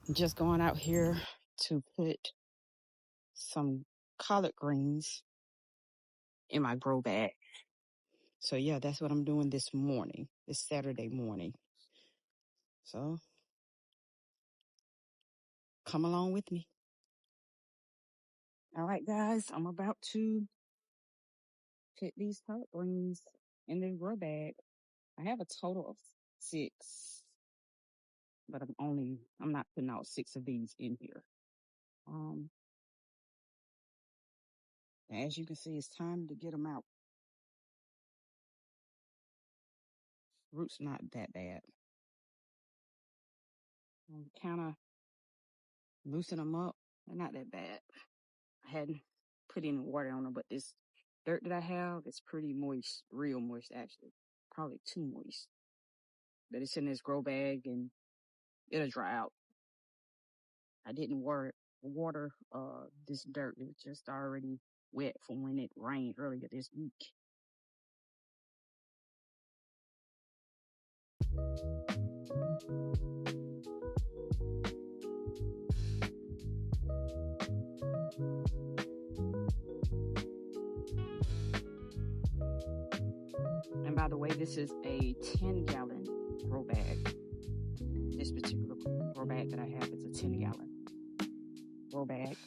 I'm just going out here to put some collard greens in my grow bag. So yeah, that's what I'm doing this morning, this Saturday morning. So come along with me. All right, guys, I'm about to put these collard greens in the grow bag. I have a total of 6, but I'm not putting out 6 of these in here. As you can see, it's time to get them out. Root's not that bad. Kind of loosen them up. They're not that bad. I hadn't put any water on them, but this dirt that I have is pretty moist, real moist actually, probably too moist. But it's in this grow bag and it'll dry out. I didn't water this dirt. It was just already wet from when it rained earlier this week. And by the way, this is a 10-gallon grow bag. This particular grow bag that I have is a 10-gallon grow bag.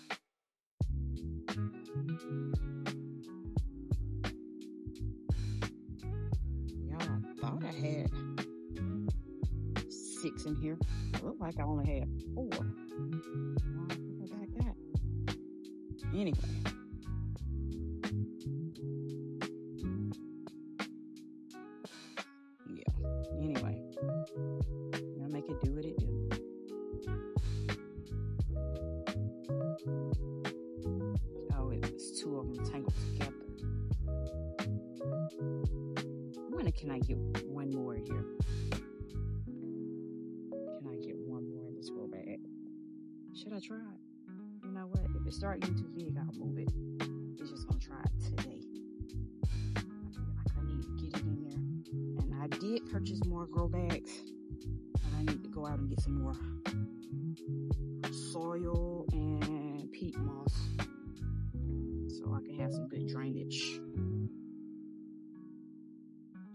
Y'all, I thought I had 6 in here. It looked like I only had 4. I got that. Anyway. Yeah. Anyway. I'll make it do what it do. Oh, it was 2 of them tangled together. When can I get one more here? Can I get one more in this grow bag? Should I try it? You know what? If it starts getting too big, I'll move it. It's just gonna try it today. I feel like I need to get it in there. And I did purchase more grow bags. And I need to go out and get some more soil and peat moss so I can have some good drainage.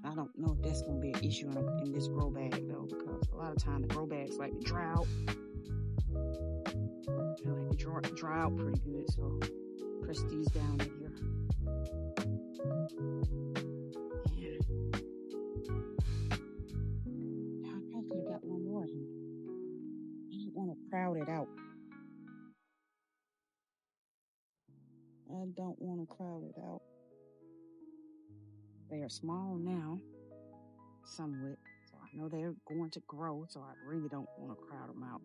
I don't know if that's going to be an issue in this grow bag though, because a lot of times the grow bags like to dry out. They like to dry out pretty good, so press these down in here. I probably could have got one more. I don't want to crowd it out. I don't want to crowd it out. They are small now, somewhat, so I know they're going to grow, so I really don't want to crowd them out.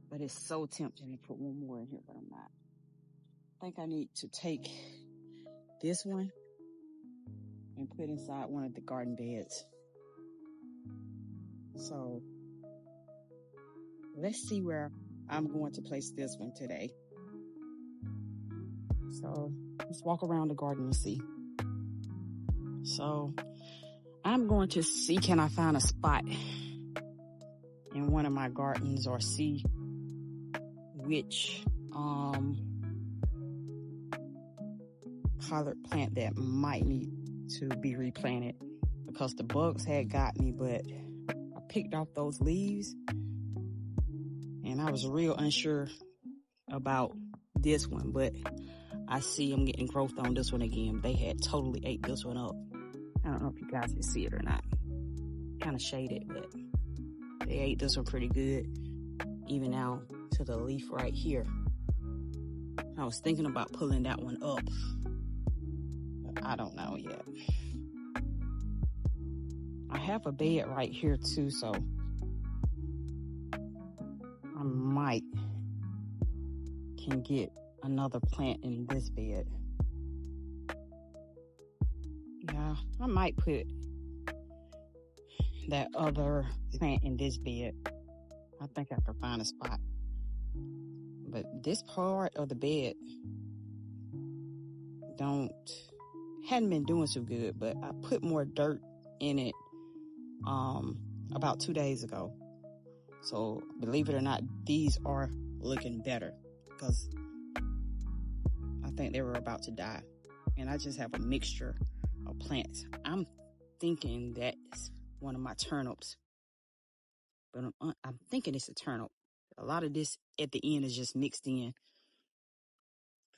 But it's so tempting to put one more in here, but I'm not. I think I need to take this one and put inside one of the garden beds. So let's see where I'm going to place this one today. So let's walk around the garden and see. So I'm going to see, can I find a spot in one of my gardens or see which collard plant that might need to be replanted, because the bugs had got me, but I picked off those leaves and I was real unsure about this one, but I see I'm getting growth on this one again. They had totally ate this one up. I don't know if you guys can see it or not. Kind of shaded, but they ate this one pretty good, even out to the leaf right here. I was thinking about pulling that one up, but I don't know yet. I have a bed right here too, so I might can get another plant in this bed. Yeah, I might put that other plant in this bed. I think I can find a spot. But this part of the bed hadn't been doing so good, but I put more dirt in it about 2 days ago. So believe it or not, these are looking better because I think they were about to die. And I just have a mixture of plants. I'm thinking that's one of my turnips, but I'm thinking it's a turnip. A lot of this at the end is just mixed in.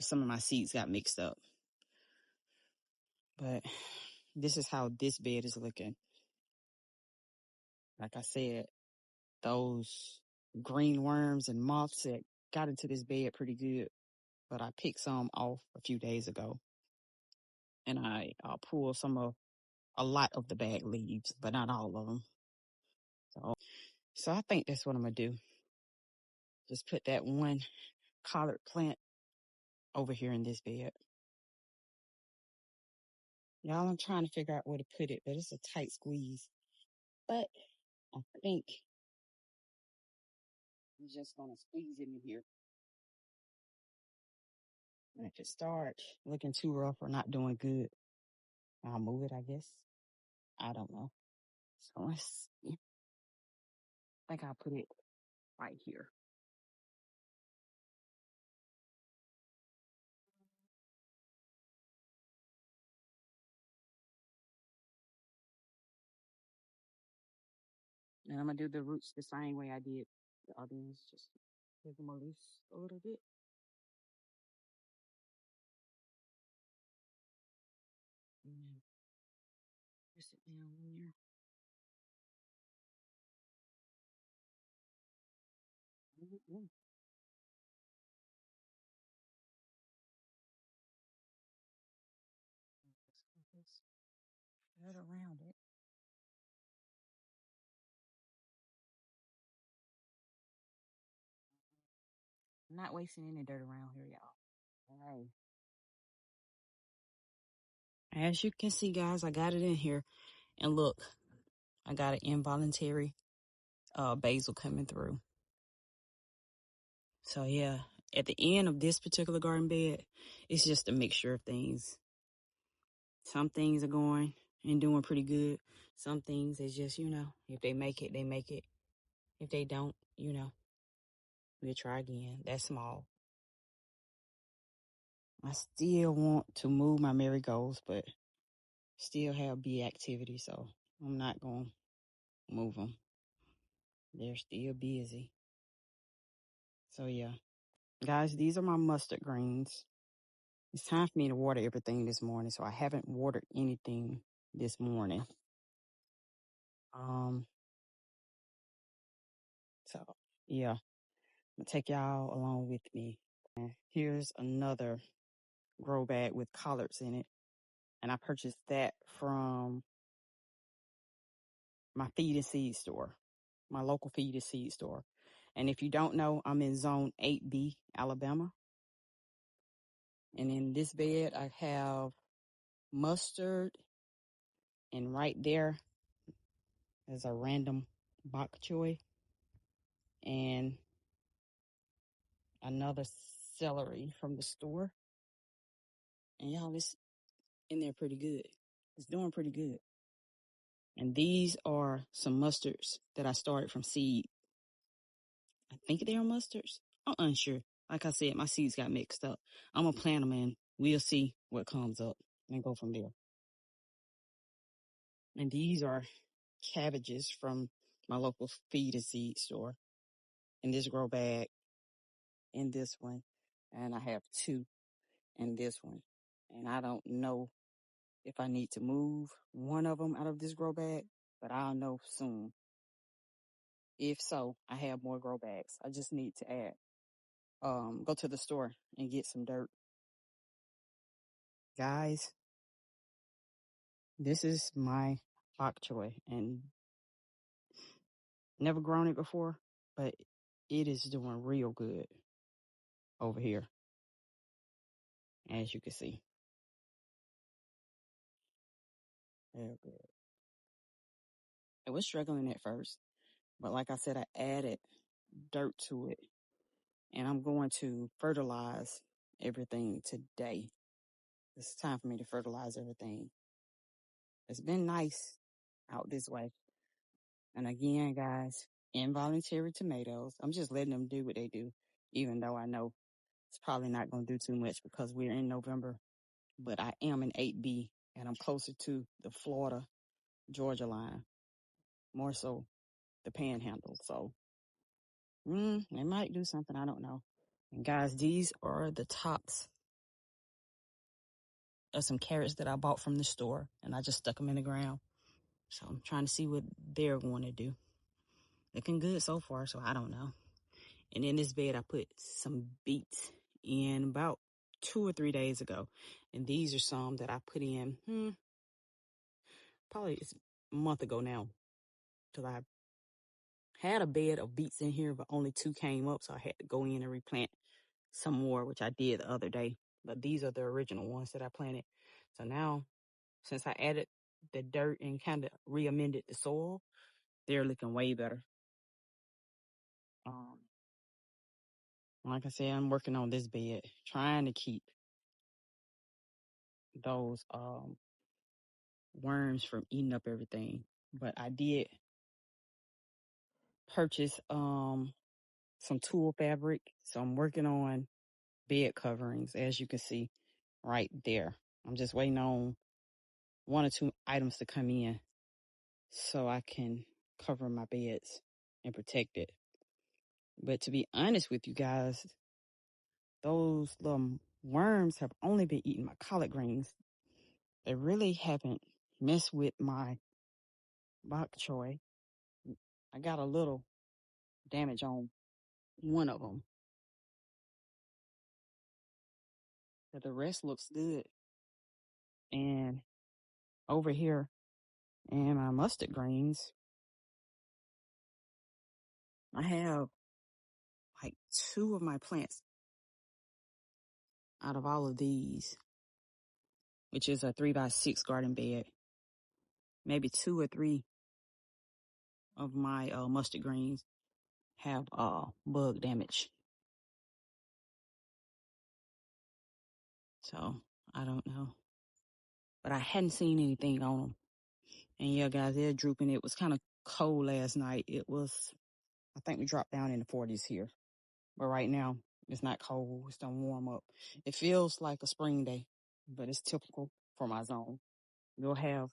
Some of my seeds got mixed up. But this is how this bed is looking. Like I said, those green worms and moths that got into this bed pretty good. But I picked some off a few days ago. And I pulled a lot of the bad leaves, but not all of them. So I think that's what I'm going to do. Just put that one collard plant over here in this bed. Y'all, I'm trying to figure out where to put it, but it's a tight squeeze. But I think I'm just going to squeeze it in here. And if it starts looking too rough or not doing good, I'll move it, I guess. I don't know. So let's see. I think I'll put it right here. And I'm going to do the roots the same way I did the others. Just give them a loose a little bit. And press it down there. Mm-hmm. Right around it. I'm not wasting any dirt around here, y'all. All right. As you can see, guys, I got it in here. And look, I got an involuntary basil coming through. So yeah, at the end of this particular garden bed, it's just a mixture of things. Some things are going and doing pretty good. Some things is just, if they make it, they make it. If they don't, we'll try again. That's small. I still want to move my marigolds, but still have bee activity, so I'm not going to move them. They're still busy. So yeah. Guys, these are my mustard greens. It's time for me to water everything this morning, so I haven't watered anything this morning. So yeah, I'm gonna take y'all along with me. And here's another grow bag with collards in it. And I purchased that from my feed and seed store, my local feed and seed store. And if you don't know, I'm in zone 8B, Alabama. And in this bed, I have mustard, and right there is a random bok choy and another celery from the store. And y'all, it's in there pretty good. It's doing pretty good. And these are some mustards that I started from seed. I think they are mustards. I'm unsure. Like I said, my seeds got mixed up. I'm going to plant them and we'll see what comes up and go from there. And these are cabbages from my local feed and seed store in this grow bag, in this one. And I have two in this one. And I don't know if I need to move one of them out of this grow bag, but I'll know soon. If so, I have more grow bags. I just need to go to the store and get some dirt. Guys, this is my bok choy, and never grown it before, but it is doing real good over here, as you can see. Real good. It was struggling at first, but like I said, I added dirt to it, and I'm going to fertilize everything today. It's time for me to fertilize everything. It's been nice out this way. And again, guys, involuntary tomatoes. I'm just letting them do what they do, even though I know it's probably not going to do too much because we're in November. But I am in 8B and I'm closer to the Florida, Georgia line, more so the panhandle. So they might do something. I don't know. And guys, these are the tops of some carrots that I bought from the store and I just stuck them in the ground. So I'm trying to see what they're going to do. Looking good so far, so I don't know. And in this bed, I put some beets in about 2 or 3 days ago. And these are some that I put in, probably it's a month ago now. Because I had a bed of beets in here, but only 2 came up. So I had to go in and replant some more, which I did the other day. But these are the original ones that I planted. So now, since I added the dirt and kind of re-amended the soil, they're looking way better. Like I said, I'm working on this bed, trying to keep those worms from eating up everything. But I did purchase some tulle fabric, so I'm working on bed coverings, as you can see right there. I'm just waiting on 1 or 2 items to come in so I can cover my beds and protect it. But to be honest with you guys, those little worms have only been eating my collard greens. They really haven't messed with my bok choy. I got a little damage on one of them, but the rest looks good. And over here in my mustard greens, I have like 2 of my plants out of all of these, which is a 3x6 garden bed. Maybe 2 or 3 of my mustard greens have bug damage. So I don't know, but I hadn't seen anything on them. And yeah, guys, they're drooping. It was kind of cold last night. It was, I think we dropped down in the 40s here. But right now, it's not cold. It's done warm up. It feels like a spring day, but it's typical for my zone. We'll have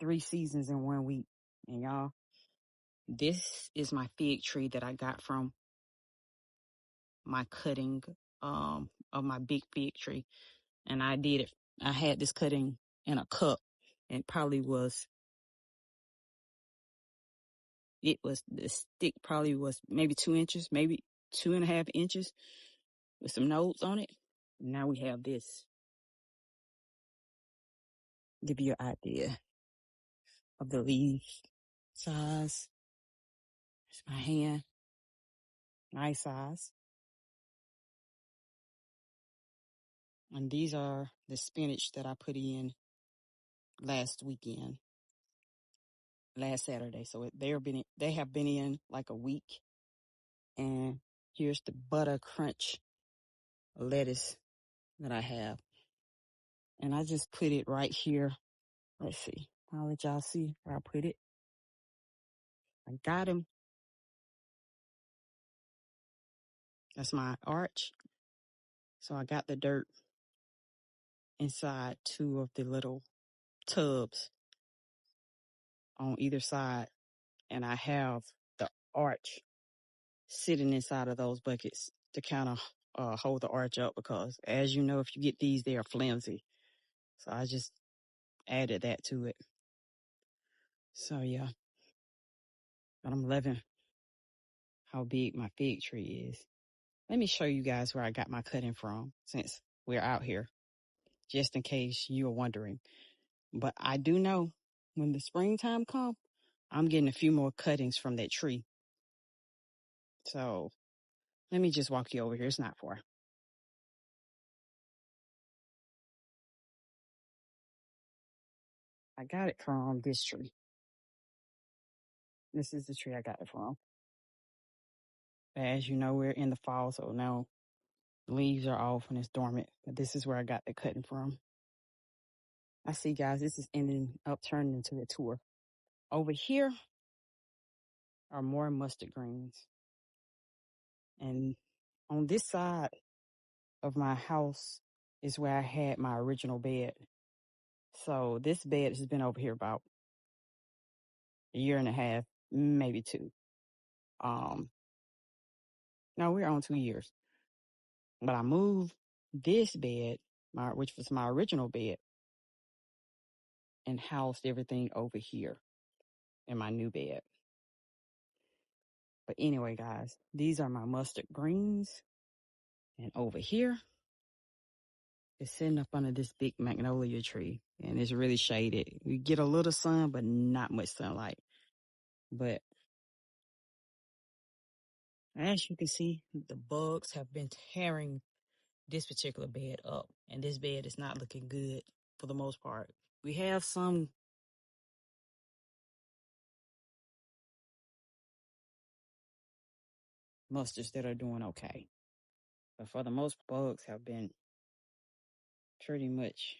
3 seasons in 1 week. And y'all, this is my fig tree that I got from my cutting of my big fig tree. And I had this cutting in a cup. And the stick probably was maybe 2 inches, maybe 2.5 inches with some nodes on it. Now we have this. Give you an idea of the leaf size. It's my hand. Nice size. And these are the spinach that I put in last Saturday. So they have been in like a week. And here's the butter crunch lettuce that I have. And I just put it right here. Let's see. I'll let y'all see where I put it. I got him. That's my arch. So I got the dirt inside 2 of the little tubs on either side. And I have the arch sitting inside of those buckets to kind of hold the arch up because, as you know, if you get these, they are flimsy. So I just added that to it. So yeah, but I'm loving how big my fig tree is. Let me show you guys where I got my cutting from since we're out here, just in case you are wondering. But I do know when the springtime comes, I'm getting a few more cuttings from that tree. So let me just walk you over here. It's not far. I got it from this tree. This is the tree I got it from. As you know, we're in the fall, so now the leaves are off and it's dormant. But this is where I got the cutting from. I see, guys, this is ending up turning into a tour. Over here are more mustard greens. And on this side of my house is where I had my original bed. So this bed has been over here about a year and a half, maybe two. No, we're on 2 years. But I moved this bed, which was my original bed, and housed everything over here in my new bed. But anyway, guys, these are my mustard greens. And over here is sitting up under this big magnolia tree. And it's really shaded. We get a little sun, but not much sunlight. But as you can see, the bugs have been tearing this particular bed up. And this bed is not looking good for the most part. We have some mustards that are doing okay. But for the most, bugs have been pretty much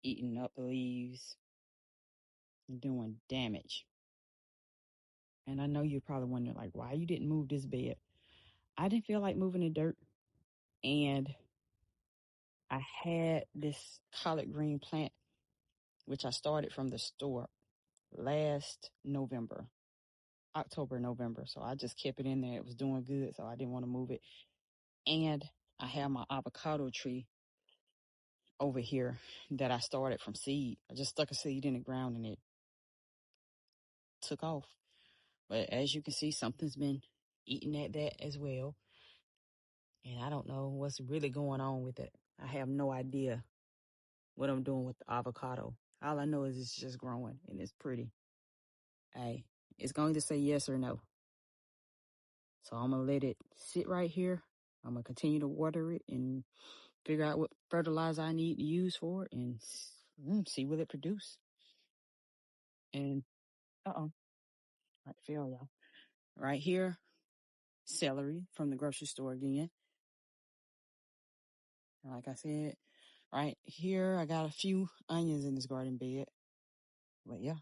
eating up the leaves and doing damage. And I know you're probably wondering, like, why you didn't move this bed. I didn't feel like moving the dirt. And I had this collard green plant, which I started from the store last November, October, November. So I just kept it in there. It was doing good, so I didn't want to move it. And I have my avocado tree over here that I started from seed. I just stuck a seed in the ground and it took off. But as you can see, something's been eating at that as well. And I don't know what's really going on with it. I have no idea what I'm doing with the avocado. All I know is it's just growing and it's pretty. Hey, it's going to say yes or no. So I'm going to let it sit right here. I'm going to continue to water it and figure out what fertilizer I need to use for it and see what it produce. And, right, feel y'all. Right here, celery from the grocery store again. Like I said, right here, I got a few onions in this garden bed. But yeah.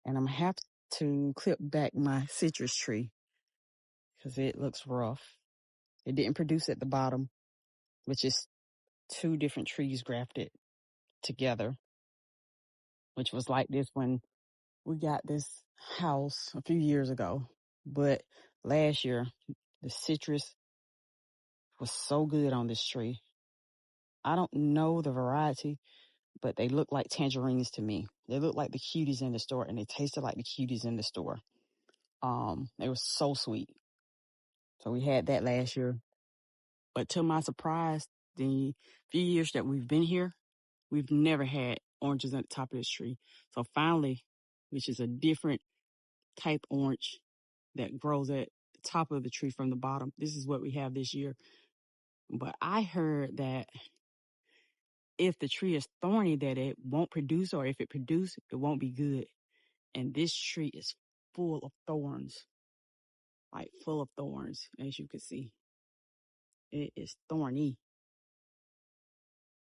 And I'm going to have to clip back my citrus tree because it looks rough. It didn't produce at the bottom, which is two different trees grafted together, which was like this when we got this house a few years ago. But last year, the citrus was so good on this tree. I don't know the variety, but they look like tangerines to me. They look like the cuties in the store, and they tasted like the cuties in the store. They were so sweet. So we had that last year. But to my surprise, the few years that we've been here, we've never had oranges at the top of this tree. So finally, which is a different type orange that grows at the top of the tree from the bottom. This is what we have this year. But I heard that if the tree is thorny, that it won't produce, or if it produces, it won't be good. And this tree is full of thorns, like full of thorns, as you can see. It is thorny,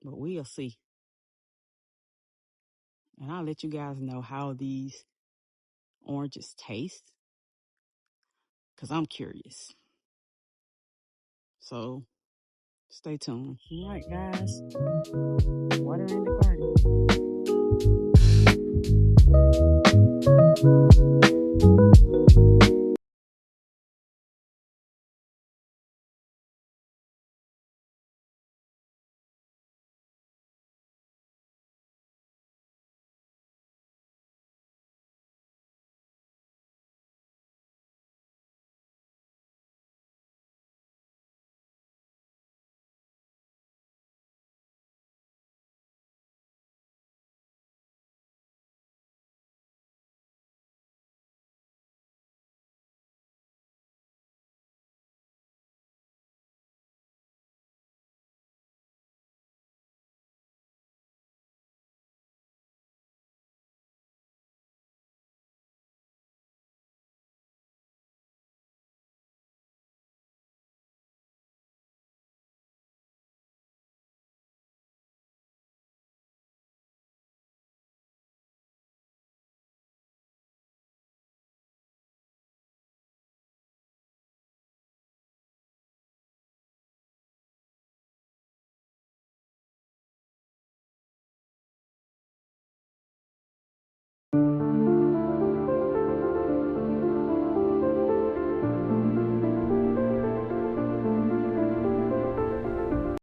but we'll see. And I'll let you guys know how these oranges taste, because I'm curious. So stay tuned. All right, guys. Water in the garden.